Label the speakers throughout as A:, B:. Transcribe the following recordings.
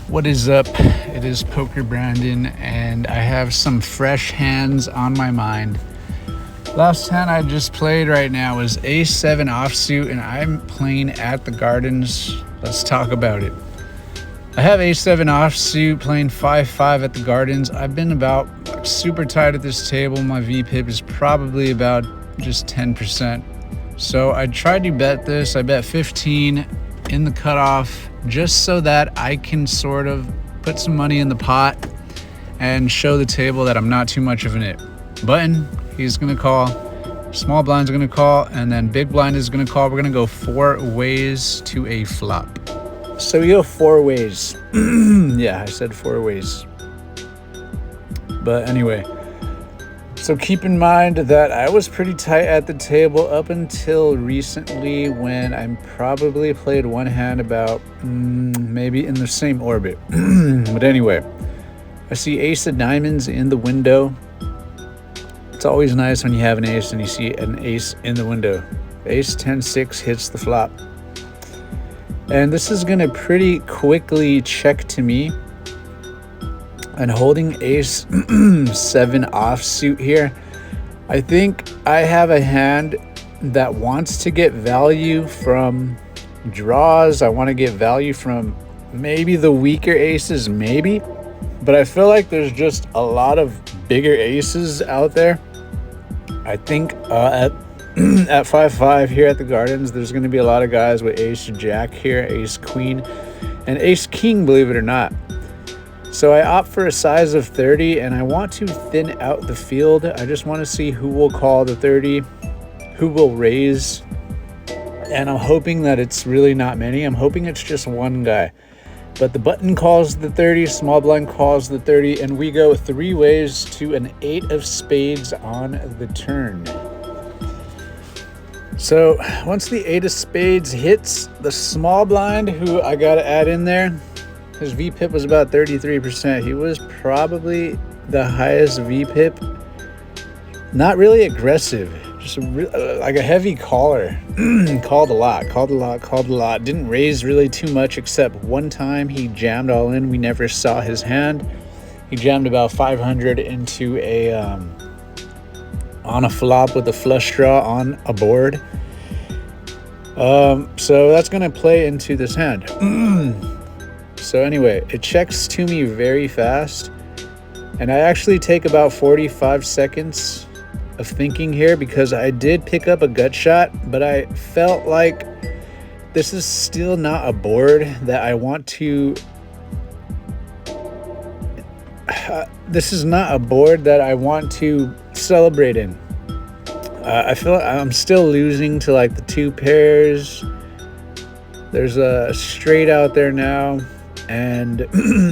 A: What is up? It is Pokerbrandon, and I have some fresh hands on my mind. Last hand I just played right now was A7 offsuit, and I'm playing at the Gardens. Let's talk about it. I have A7 offsuit playing 5-5 at the Gardens. I've been about super tight at this table. My VPIP is probably about just 10%. So I tried to bet this. I bet 15 in the cutoff just so that I can sort of put some money in the pot and show the table that I'm not too much of an it. Button, he's gonna call. Small blind's gonna call, and then big blind is gonna call. We're gonna go 4 ways to a flop. So we go 4 ways. Yeah, I said 4 ways. But anyway, so keep in mind that I was pretty tight at the table up until recently, when I probably played one hand about maybe in the same orbit. But anyway, I see ace of diamonds in the window. It's always nice when you have an ace and you see an ace in the window. Ace 10-6 hits the flop. And this is going to pretty quickly check to me. And holding ace 7 offsuit here, I think I have a hand that wants to get value from draws. I want to get value from maybe the weaker aces, maybe. But I feel like there's just a lot of bigger aces out there. I think at 5-5 here at the Gardens, there's going to be a lot of guys with ace jack here, ace queen, and ace king, believe it or not. So I opt for a size of 30, and I want to thin out the field. I just want to see who will call the 30, who will raise, and I'm hoping that it's really not many. I'm hoping it's just one guy. But the button calls the 30, small blind calls the 30, and we go 3 ways to an 8 of spades on the turn. So once the 8 of spades hits, the small blind, who I got to add in there, his VPIP was about 33%. He was probably the highest VPIP. Not really aggressive, just like a heavy caller. Called a lot. Didn't raise really too much, except one time he jammed all in. We never saw his hand. He jammed about 500 into a on a flop with a flush draw on a board. So that's gonna play into this hand. So anyway, it checks to me very fast, and I actually take about 45 seconds of thinking here, because I did pick up a gut shot, but I felt like this is still not a board that I want to celebrate in. I feel like I'm still losing to like the 2 pairs. There's a straight out there now. And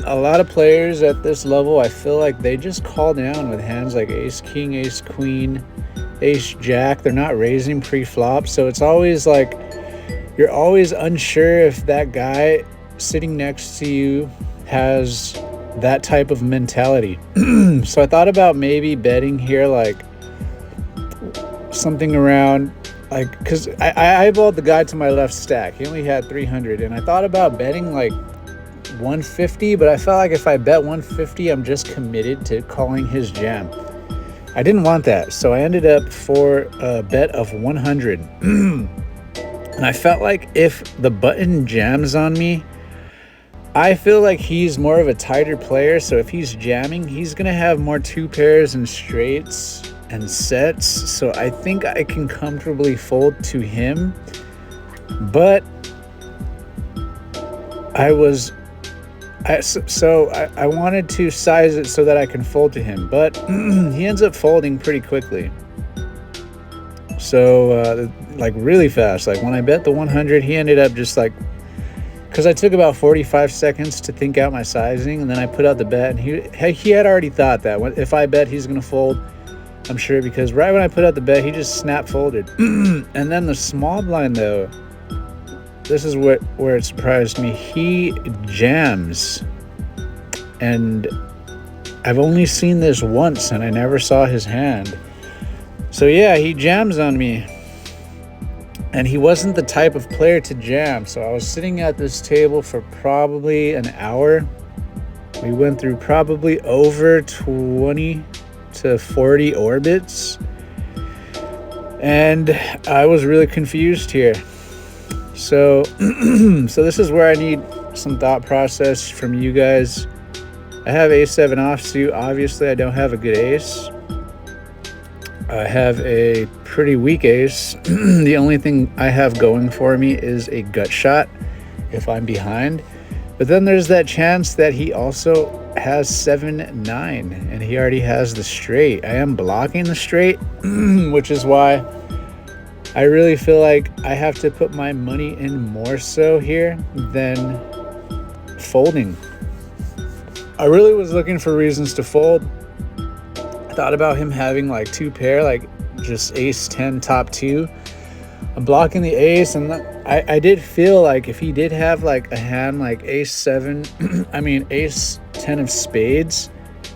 A: a lot of players at this level, I feel like they just call down with hands like ace king, ace queen, ace jack. They're not raising pre-flop, so it's always like you're always unsure if that guy sitting next to you has that type of mentality. So I thought about maybe betting here, like something around, like, because I eyeballed the guy to my left stack. He only had 300, and I thought about betting like 150, but I felt like if I bet 150, I'm just committed to calling his jam. I didn't want that, so I ended up for a bet of 100. And I felt like if the button jams on me, I feel like he's more of a tighter player, so if he's jamming, he's gonna have more 2 pairs and straights and sets, so I think I can comfortably fold to him. But I wanted to size it so that I can fold to him, but he ends up folding pretty quickly. So like really fast. Like when I bet the 100, he ended up just like, because I took about 45 seconds to think out my sizing, and then I put out the bet, and he had already thought that if I bet he's gonna fold, I'm sure, because right when I put out the bet, he just snap folded. And then the small blind though, this is where it surprised me. He jams, and I've only seen this once, and I never saw his hand. So yeah, he jams on me, and he wasn't the type of player to jam. So I was sitting at this table for probably an hour, We went through probably over 20 to 40 orbits, and I was really confused here. So so this is where I need some thought process from you guys. I have A7 offsuit. Obviously I don't have a good ace. I have a pretty weak ace. The only thing I have going for me is a gut shot if I'm behind. But then there's that chance that he also has 7-9 and he already has the straight. I am blocking the straight, which is why I really feel like I have to put my money in more so here than folding. I really was looking for reasons to fold. I thought about him having like two pair, like just ace 10 top two. I'm blocking the ace, and I did feel like if he did have like a hand like ace 7, I mean ace 10 of spades,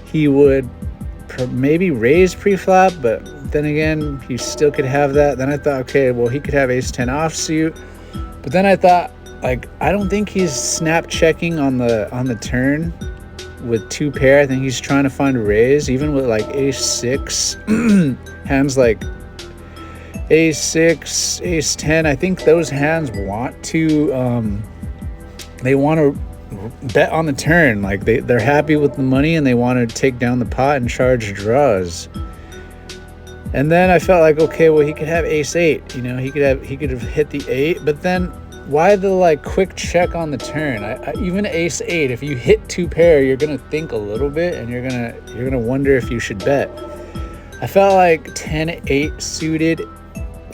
A: he would maybe raise pre-flop, but then again he still could have that. Then I thought, okay, well he could have ace 10 offsuit, but then I thought, like, I don't think he's snap checking on the turn with two pair. I think he's trying to find a raise, even with like ace 6 hands like ace 6, ace 10. I think those hands want to they want to bet on the turn. Like they're happy with the money and they want to take down the pot and charge draws. And then I felt like, okay, well he could have ace 8, you know, he could have hit the 8, but then why the like quick check on the turn? Even ace 8, if you hit two pair, you're gonna think a little bit and you're gonna wonder if you should bet. I felt like 10-8 suited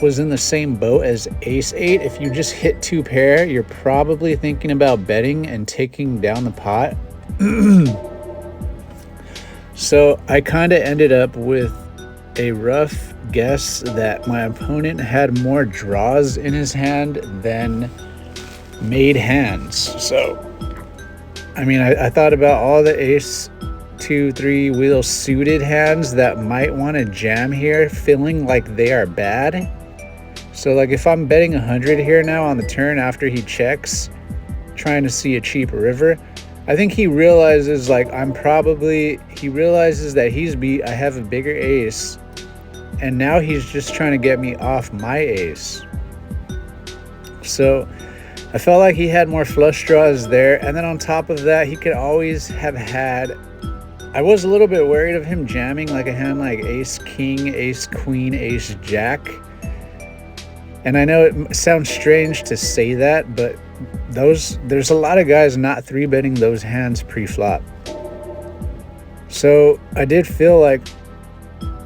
A: was in the same boat as ace 8. If you just hit two pair, you're probably thinking about betting and taking down the pot. So I kind of ended up with a rough guess that my opponent had more draws in his hand than made hands. So I mean, I thought about all the ace 2, 3 wheel suited hands that might want to jam here, feeling like they are bad. So like if I'm betting 100 here now on the turn after he checks, trying to see a cheap river, I think he realizes like he realizes that I have a bigger ace, and now he's just trying to get me off my ace. So I felt like he had more flush draws there, and then on top of that, he could always have had, I was a little bit worried of him jamming like a hand like ace king, ace queen, ace jack. And I know it sounds strange to say that, but there's a lot of guys not 3-betting those hands pre-flop. So I did feel like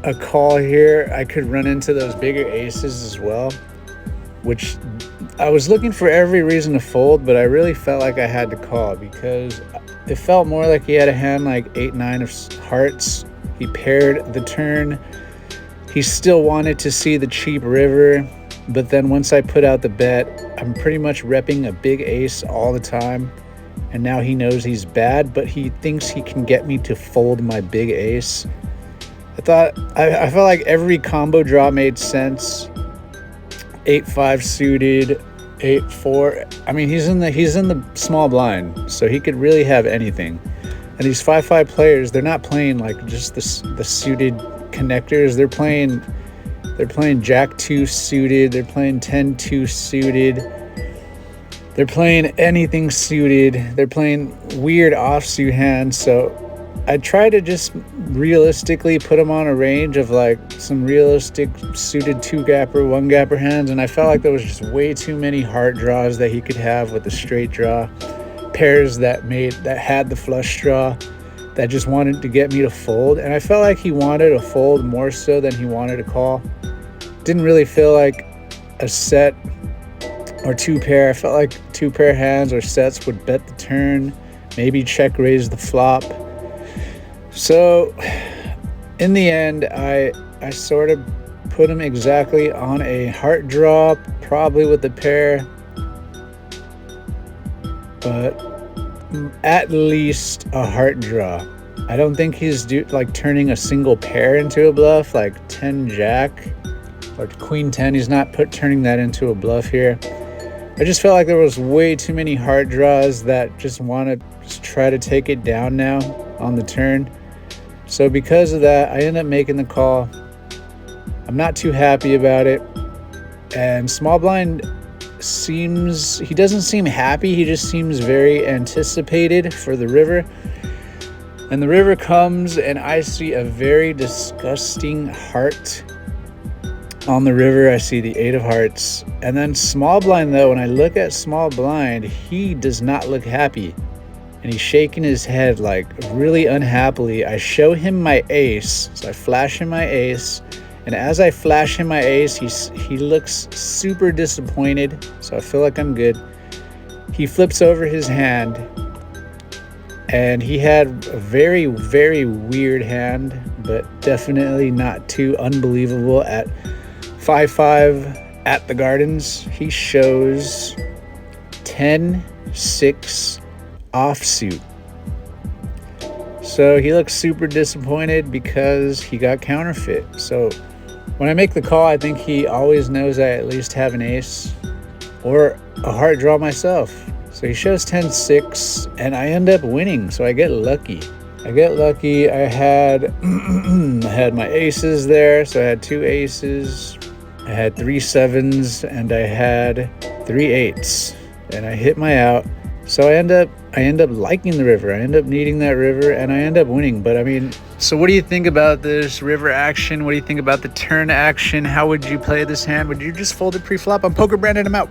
A: a call here. I could run into those bigger aces as well, which I was looking for every reason to fold, but I really felt like I had to call because it felt more like he had a hand like 8-9 of hearts. He paired the turn. He still wanted to see the cheap river. But then once I put out the bet, I'm pretty much repping a big ace all the time. And now he knows he's bad, but he thinks he can get me to fold my big ace. I felt like every combo draw made sense. 8-5 suited, 8-4. I mean, he's in the small blind, so he could really have anything. And these 5-5 players, they're not playing like just the suited connectors. They're playing jack 2 suited, they're playing 10-2 suited, they're playing anything suited, they're playing weird offsuit hands. So I try to just realistically put them on a range of like some realistic suited 2-gapper, 1-gapper hands, and I felt like there was just way too many heart draws that he could have with the straight draw, pairs that had the flush draw that just wanted to get me to fold, and I felt like he wanted to fold more so than he wanted to call. Didn't really feel like a set or 2-pair. I felt like 2-pair hands or sets would bet the turn, maybe check raise the flop. So in the end, I sort of put him exactly on a heart draw, probably with the pair, but at least a heart draw. I don't think he's turning a single pair into a bluff, like 10 jack or queen 10. He's not turning that into a bluff here. I just felt like there was way too many heart draws that just want to try to take it down now on the turn. So because of that, I end up making the call. I'm not too happy about it. And small blind he doesn't seem happy. He just seems very anticipated for the river. And the river comes and I see a very disgusting heart on the river. I see the 8 of hearts. And then small blind, though, when I look at small blind, he does not look happy. And he's shaking his head like really unhappily. I show him my ace. So I flash him my ace. And as I flash him my ace, he looks super disappointed. So I feel like I'm good. He flips over his hand. And he had a very, very weird hand, but definitely not too unbelievable. At 5-5 at the Gardens, he shows 10-6 offsuit. So he looks super disappointed because he got counterfeit. So when I make the call, I think he always knows I at least have an ace or a heart draw myself. So he shows 10-6 and I end up winning. So I get lucky. I had I had my aces there. So I had 2 aces. I had 3 7s and I had 3 8s. And I hit my out. So I end up liking the river. I end up needing that river and I end up winning. But I mean, so what do you think about this river action? What do you think about the turn action? How would you play this hand? Would you just fold it pre-flop? I'm Pokerbrandon. I'm out.